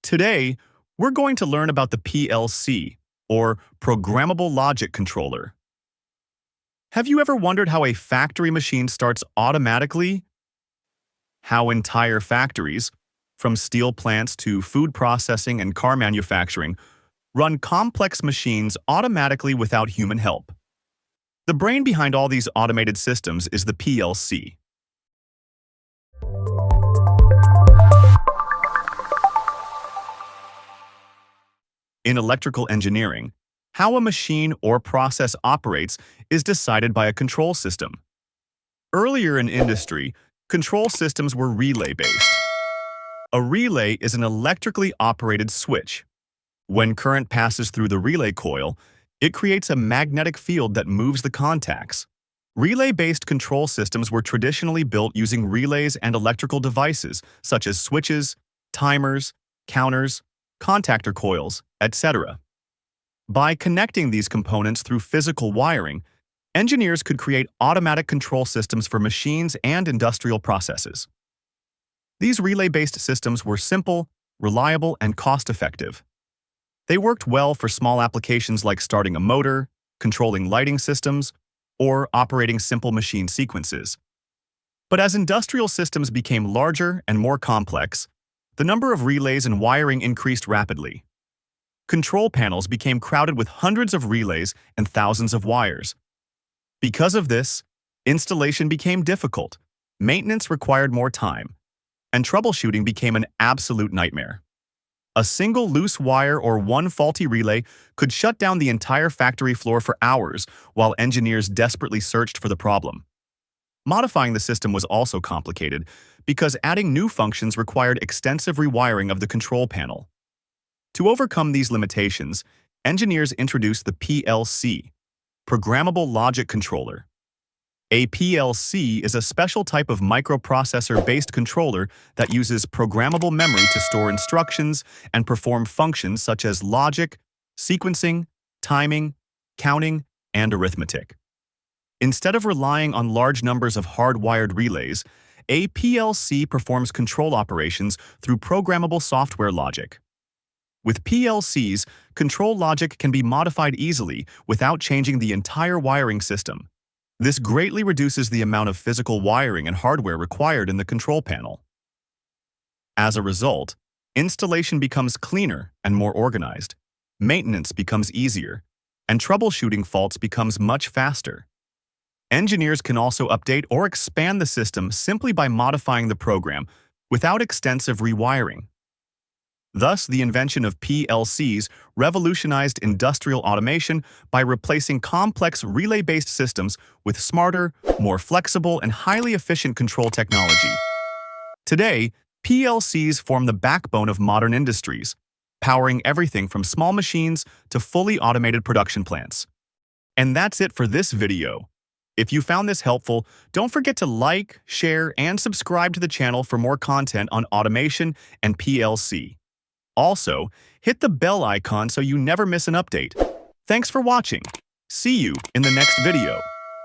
Today, we're going to learn about the PLC, or Programmable Logic Controller. Have you ever wondered how a factory machine starts automatically? How entire factories, from steel plants to food processing and car manufacturing, run complex machines automatically without human help? The brain behind all these automated systems is the PLC. In electrical engineering, how a machine or process operates is decided by a control system. Earlier in industry, control systems were relay-based. A relay is an electrically operated switch. When current passes through the relay coil, it creates a magnetic field that moves the contacts. Relay-based control systems were traditionally built using relays and electrical devices such as switches, timers, counters, contactor coils, etc. By connecting these components through physical wiring, engineers could create automatic control systems for machines and industrial processes. These relay-based systems were simple, reliable, and cost-effective. They worked well for small applications like starting a motor, controlling lighting systems, or operating simple machine sequences. But as industrial systems became larger and more complex, the number of relays and wiring increased rapidly. Control panels became crowded with hundreds of relays and thousands of wires. Because of this, installation became difficult, maintenance required more time, and troubleshooting became an absolute nightmare. A single loose wire or one faulty relay could shut down the entire factory floor for hours while engineers desperately searched for the problem. Modifying the system was also complicated because adding new functions required extensive rewiring of the control panel. To overcome these limitations, engineers introduced the PLC, Programmable Logic Controller. A PLC is a special type of microprocessor-based controller that uses programmable memory to store instructions and perform functions such as logic, sequencing, timing, counting, and arithmetic. Instead of relying on large numbers of hardwired relays, a PLC performs control operations through programmable software logic. With PLCs, control logic can be modified easily without changing the entire wiring system. This greatly reduces the amount of physical wiring and hardware required in the control panel. As a result, installation becomes cleaner and more organized, maintenance becomes easier, and troubleshooting faults becomes much faster. Engineers can also update or expand the system simply by modifying the program without extensive rewiring. Thus, the invention of PLCs revolutionized industrial automation by replacing complex relay-based systems with smarter, more flexible, and highly efficient control technology. Today, PLCs form the backbone of modern industries, powering everything from small machines to fully automated production plants. And that's it for this video. If you found this helpful, don't forget to like, share, and subscribe to the channel for more content on automation and PLC. Also, hit the bell icon so you never miss an update. Thanks for watching. See you in the next video.